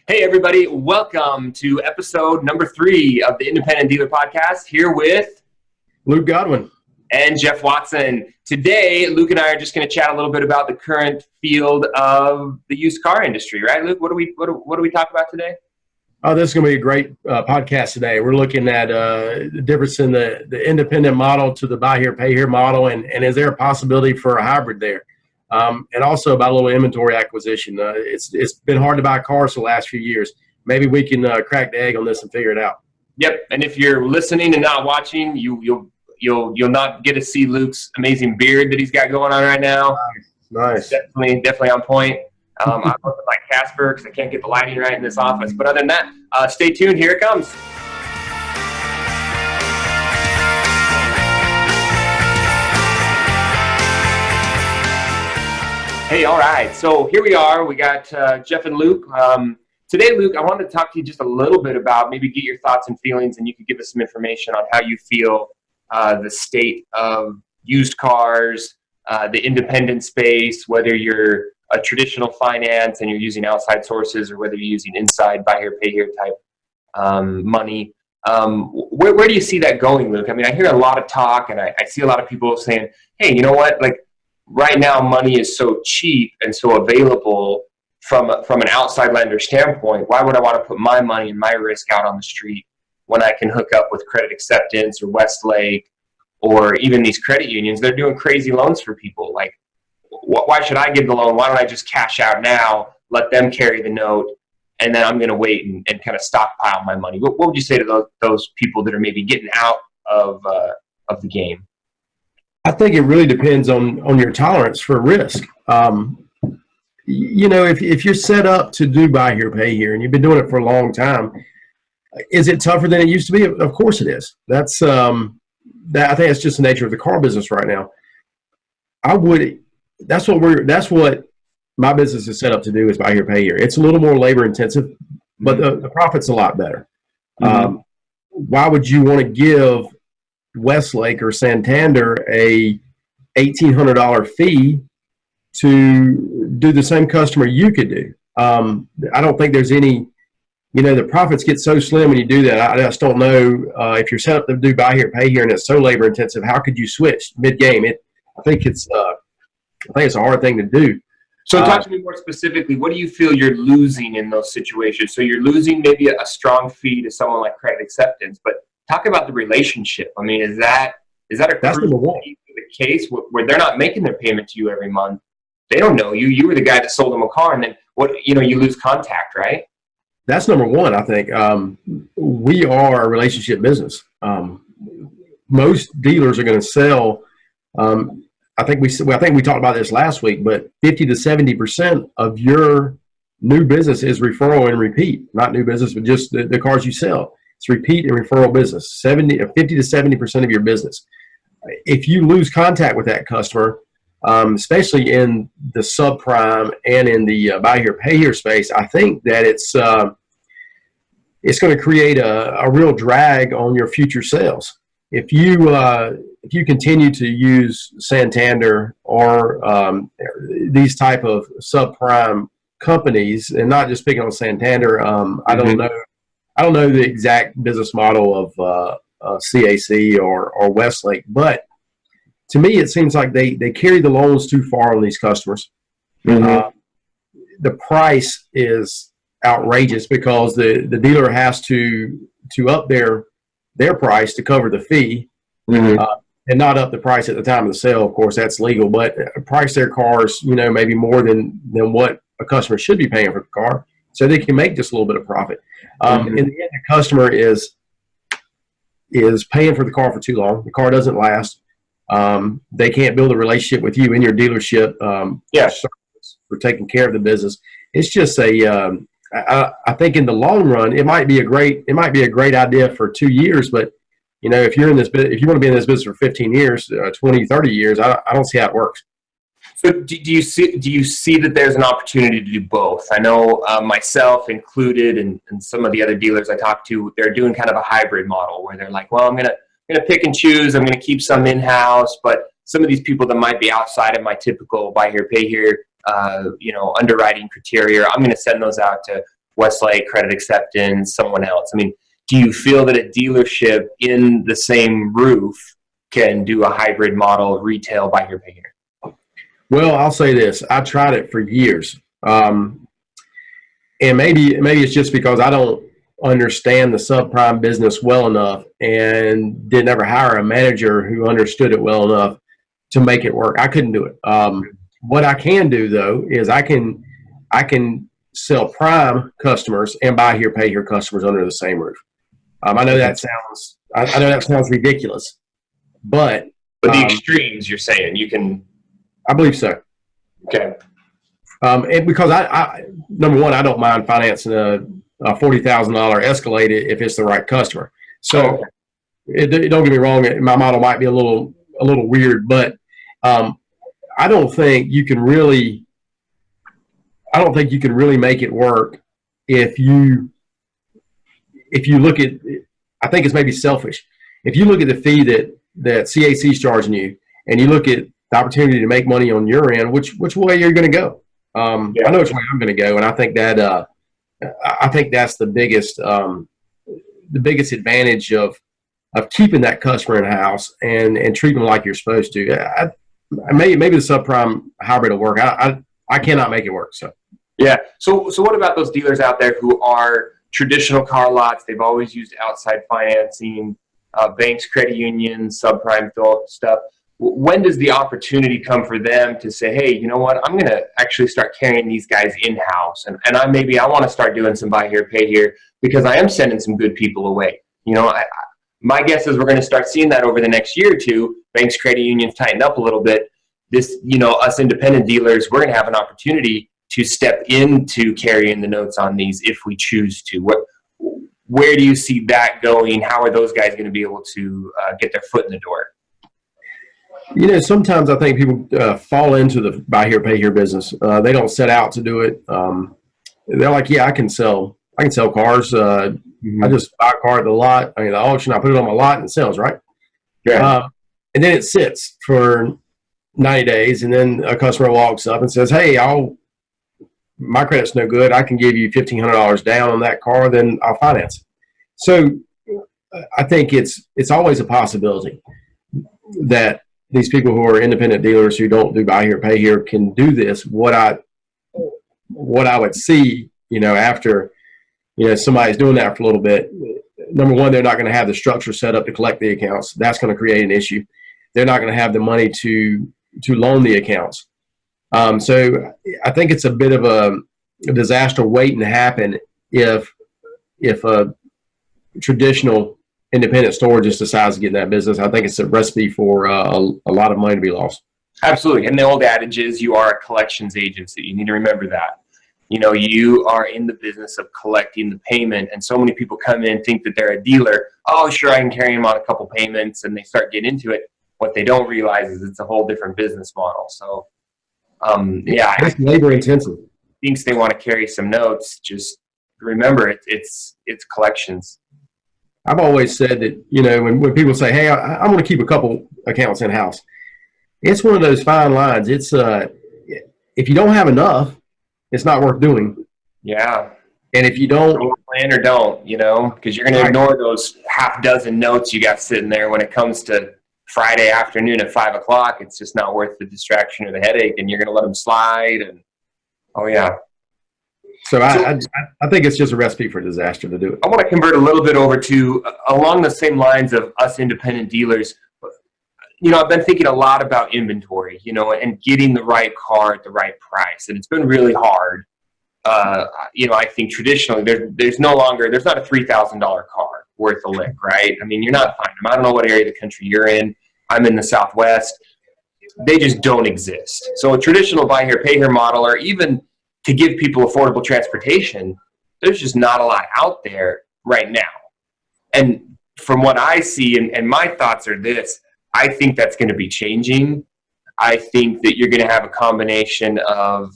Hey, everybody. Welcome to episode number 3 of the Independent Dealer Podcast, here with Luke Godwin and Jeff Watson. Today, Luke and I are just going to chat a little bit about the current field of the used car industry, right, Luke? What do we talk about today? Oh, this is going to be a great podcast today. We're looking at the difference in the independent model to the buy here, pay here model, and is there a possibility for a hybrid there? And also about a little inventory acquisition. It's been hard to buy cars for the last few years. Maybe we can crack the egg on this and figure it out. Yep. And if you're listening and not watching, you'll not get to see Luke's amazing beard that he's got going on right now. Nice. Definitely on point. I'm looking like Casper because I can't get the lighting right in this office. But other than that, stay tuned. Here it comes. Hey, all right. So here we are. We got Jeff and Luke. Today, Luke, I wanted to talk to you just a little bit about maybe get your thoughts and feelings, and you could give us some information on how you feel the state of used cars, the independent space, whether you're a traditional finance and you're using outside sources or whether you're using inside buy here, pay here type money. Where do you see that going, Luke? I mean, I hear a lot of talk and I see a lot of people saying, hey, you know what? Like right now, money is so cheap and so available from an outside lender standpoint. Why would I want to put my money and my risk out on the street when I can hook up with Credit Acceptance or Westlake or even these credit unions? They're doing crazy loans for people. Like, why should I give the loan? Why don't I just cash out now, let them carry the note, and then I'm going to wait and kind of stockpile my money? What would you say to those people that are maybe getting out of the game? I think it really depends on your tolerance for risk. If you're set up to do buy here, pay here, and you've been doing it for a long time, is it tougher than it used to be? Of course it is. I think that's just the nature of the car business right now. That's what my business is set up to do, is buy here, pay here. It's a little more labor intensive, but the profit's a lot better. Mm-hmm. Why would you want to give Westlake or Santander a $1,800 fee to do the same customer you could do? I don't think there's any, the profits get so slim when you do that. I just don't know if you're set up to do buy here, pay here, and it's so labor intensive, how could you switch mid-game? I think it's a hard thing to do. So talk to me more specifically. What do you feel you're losing in those situations? So you're losing maybe a strong fee to someone like Credit Acceptance, but talk about the relationship. I mean, is that a case where they're not making their payment to you every month? They don't know you. You were the guy that sold them a car, and then you lose contact, right? That's number one. I think we are a relationship business. Most dealers are going to sell. I think we talked about this last week, but 50 to 70% of your new business is referral and repeat. Not new business, but just the cars you sell. It's repeat and referral business. 50 to 70% of your business. If you lose contact with that customer, especially in the subprime and in the buy here, pay here space, I think that it's going to create a real drag on your future sales. If you continue to use Santander or these type of subprime companies, and not just picking on Santander, I don't know the exact business model of CAC or Westlake, but to me, it seems like they carry the loans too far on these customers. Mm-hmm. The price is outrageous because the dealer has to up their price to cover the fee, mm-hmm. And not up the price at the time of the sale. Of course, that's legal, but price their cars, maybe more than what a customer should be paying for the car, so they can make just a little bit of profit. Mm-hmm. In the end, the customer is paying for the car for too long. The car doesn't last. They can't build a relationship with you in your dealership. For taking care of the business. It's just I think in the long run, it might be a great idea for 2 years, but if you want to be in this business for 15 years, 20, 30 years, I don't see how it works. So do you see that there's an opportunity to do both? I know myself included and some of the other dealers I talk to, they're doing kind of a hybrid model where they're like, well, I'm going to pick and choose. I'm going to keep some in-house, but some of these people that might be outside of my typical buy here, pay here, underwriting criteria, I'm going to send those out to Westlake, Credit Acceptance, someone else. I mean, do you feel that a dealership in the same roof can do a hybrid model of retail, buy here, pay here? Well, I'll say this. I tried it for years. And maybe it's just because I don't understand the subprime business well enough and didn't ever hire a manager who understood it well enough to make it work. I couldn't do it. What I can do though is I can sell prime customers and buy here, pay here customers under the same roof. I know that sounds ridiculous, but the extremes you're saying you can. I believe so. Okay. And because I number one, I don't mind financing a $40,000 Escalade if it's the right customer. So don't get me wrong, my model might be a little weird, but I don't think you can really make it work if you look at. I think it's maybe selfish. If you look at the fee that CAC is charging you, and you look at the opportunity to make money on your end, which way you're going to go? I know which way I'm going to go, and I think that that's the biggest advantage of keeping that customer in house and treating them like you're supposed to. Maybe the subprime hybrid will work. I cannot make it work. So yeah. So what about those dealers out there who are traditional car lots? They've always used outside financing, banks, credit unions, subprime stuff. When does the opportunity come for them to say, hey, you know what, I'm going to actually start carrying these guys in-house, and I want to start doing some buy here, pay here, because I am sending some good people away. My guess is we're going to start seeing that over the next year or two. Banks, credit unions tighten up a little bit. Us independent dealers, we're going to have an opportunity to step into carrying the notes on these if we choose to. Where do you see that going? How are those guys going to be able to get their foot in the door? Sometimes I think people fall into the buy here, pay here business. They don't set out to do it. They're like, yeah, I can sell cars. I just buy a car at the lot, the auction. I put it on my lot and it sells, right? Yeah. And then it sits for 90 days, and then a customer walks up and says, hey, my credit's no good. I can give you $1,500 down on that car, then I'll finance it. So I think it's always a possibility that these people who are independent dealers who don't do buy here, pay here can do this. What I would see, after, somebody's doing that for a little bit, number one, they're not going to have the structure set up to collect the accounts. That's going to create an issue. They're not going to have the money to loan the accounts. So I think it's a bit of a disaster waiting to happen if a traditional independent store just decides to get in that business. I think it's a recipe for a lot of money to be lost. Absolutely. And the old adage is you are a collections agency. You need to remember that. You are in the business of collecting the payment, and so many people come in and think that they're a dealer. Oh, sure, I can carry them on a couple payments, and they start getting into it. What they don't realize is it's a whole different business model. So, it's labor intensive. Thinks they want to carry some notes. Just remember, it's collections. I've always said that, when people say, hey, I want to keep a couple accounts in-house, it's one of those fine lines. It's if you don't have enough, it's not worth doing. Yeah. And if you don't plan or don't, because you're going to ignore those half dozen notes you got sitting there when it comes to Friday afternoon at 5 o'clock. It's just not worth the distraction or the headache, and you're going to let them slide. And So I think it's just a recipe for disaster to do it. I want to convert a little bit over to along the same lines of us independent dealers. I've been thinking a lot about inventory, and getting the right car at the right price. And it's been really hard. I think traditionally there's not a $3,000 car worth a lick, right? I mean, you're not finding them. I don't know what area of the country you're in. I'm in the Southwest. They just don't exist. So a traditional buy here, pay here model, or even to give people affordable transportation, there's just not a lot out there right now. And from what I see, and my thoughts are this, I think that's going to be changing. I think that you're going to have a combination of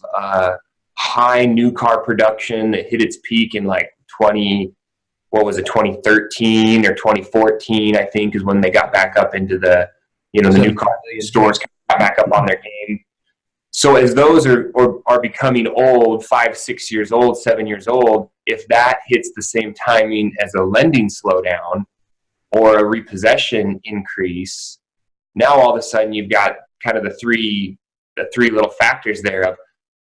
high new car production that hit its peak in 2013 or 2014, I think, is when they got back up into the new car stores got back up on their game. So as those are becoming old, 5, 6 years old, 7 years old, if that hits the same timing as a lending slowdown or a repossession increase, now all of a sudden you've got kind of the three little factors there of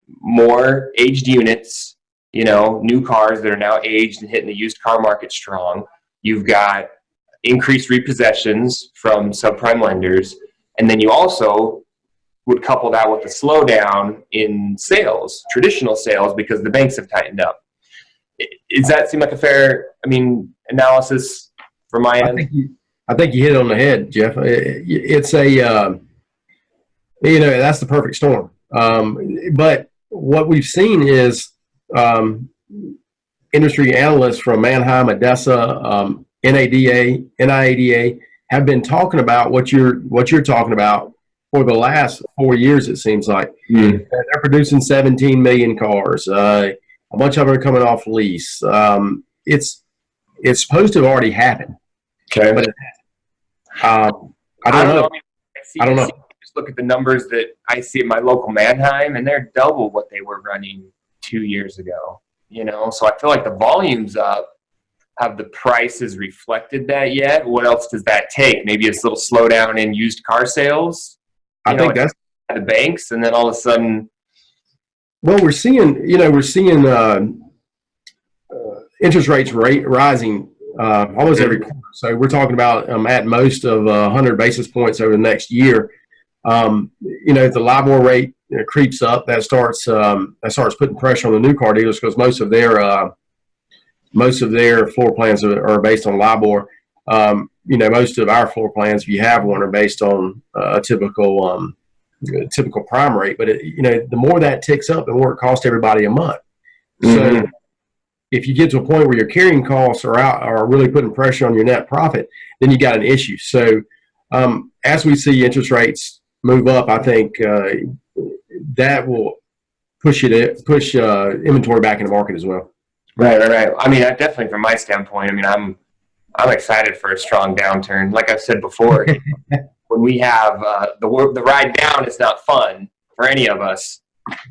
more aged units, new cars that are now aged and hitting the used car market strong. You've got increased repossessions from subprime lenders, and then you also would couple that with the slowdown in sales, traditional sales, because the banks have tightened up. Does that seem like a fair, analysis from my end? I think you hit it on the head, Jeff. It's that's the perfect storm. But what we've seen is industry analysts from Mannheim, Odessa, NIADA have been talking about what you're talking about for the last 4 years, it seems like. They're producing 17 million cars. A bunch of them are coming off lease. It's supposed to have already happened. Okay. But I don't know. I don't know. Just look at the numbers that I see at my local Mannheim, and they're double what they were running 2 years ago. So I feel like the volume's up. Have the prices reflected that yet? What else does that take? Maybe a little slowdown in used car sales. I think that's the banks, and then all of a sudden, well, we're seeing interest rates rising almost every quarter. So we're talking about at most of 100 basis points over the next year. If the LIBOR rate creeps up, that starts putting pressure on the new car dealers, because most of their floor plans are based on LIBOR. Most of our floor plans, if you have one, are based on a typical prime rate. But the more that ticks up, the more it costs everybody a month. So if you get to a point where your carrying costs are really putting pressure on your net profit, then you got an issue. So as we see interest rates move up, I think that will push inventory back in the market as well. Right. Definitely from my standpoint, I'm excited for a strong downturn. Like I've said before, when we have the ride down, it's not fun for any of us.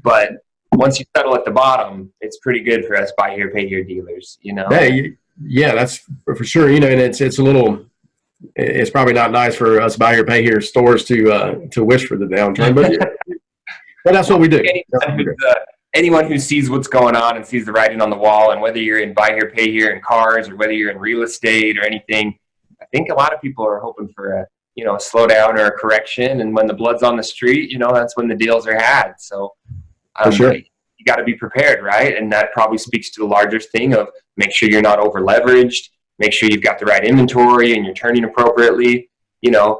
But once you settle at the bottom, it's pretty good for us buy here, pay here dealers. Yeah, that's for sure. And it's probably not nice for us buy here, pay here stores to wish for the downturn, but that's what we do. Anyone who sees what's going on and sees the writing on the wall, and whether you're in buy here, pay here in cars, or whether you're in real estate or anything, I think a lot of people are hoping for a slowdown or a correction. And when the blood's on the street, that's when the deals are had. So for sure, you got to be prepared, right? And that probably speaks to the larger thing of make sure you're not over leveraged, make sure you've got the right inventory and you're turning appropriately. A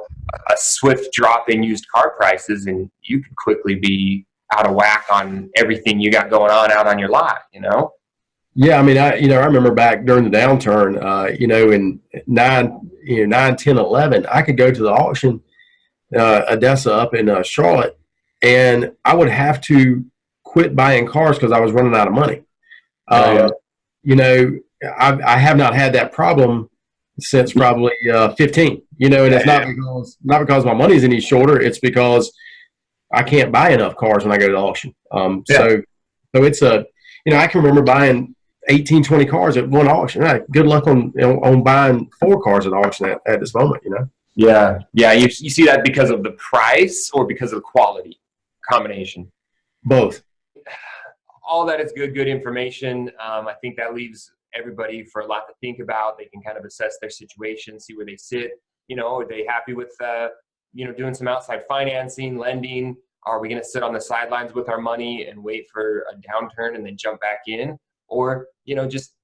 swift drop in used car prices, and you could quickly be out of whack on everything you got going on out on your lot, Yeah, I remember back during the downturn, in 9, 10, 11, I could go to the auction, Odessa up in Charlotte, and I would have to quit buying cars because I was running out of money. I have not had that problem since probably 15. And it's not because my money's any shorter. It's because I can't buy enough cars when I go to the auction. So it's I can remember buying 18, 20 cars at one auction. Good luck on buying 4 cars at auction at this moment, Yeah. You see that because of the price or because of the quality combination? Both. All that is good information. I think that leaves everybody for a lot to think about. They can kind of assess their situation, see where they sit. Are they happy with doing some outside financing, lending? Are we going to sit on the sidelines with our money and wait for a downturn and then jump back in? Or, just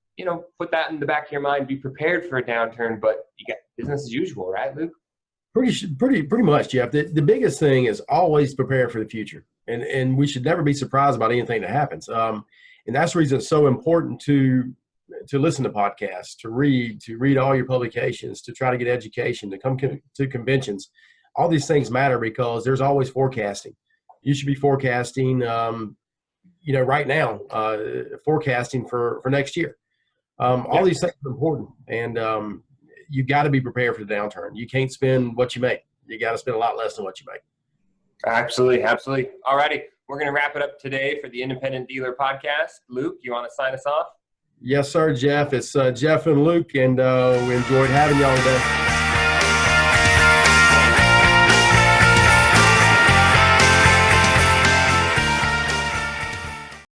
put that in the back of your mind, be prepared for a downturn, but you got business as usual, right, Luke? Pretty much, Jeff. The biggest thing is always prepare for the future. And we should never be surprised about anything that happens. And that's the reason it's so important to listen to podcasts, to read all your publications, to try to get education, to come to conventions. All these things matter because there's always forecasting. You should be forecasting, right now, forecasting for next year. All these things are important, and you got to be prepared for the downturn. You can't spend what you make. You got to spend a lot less than what you make. Absolutely. All righty. we're going to wrap it up today for the Independent Dealer Podcast. Luke, you want to sign us off? Yes, sir, Jeff. It's Jeff and Luke, and we enjoyed having y'all today.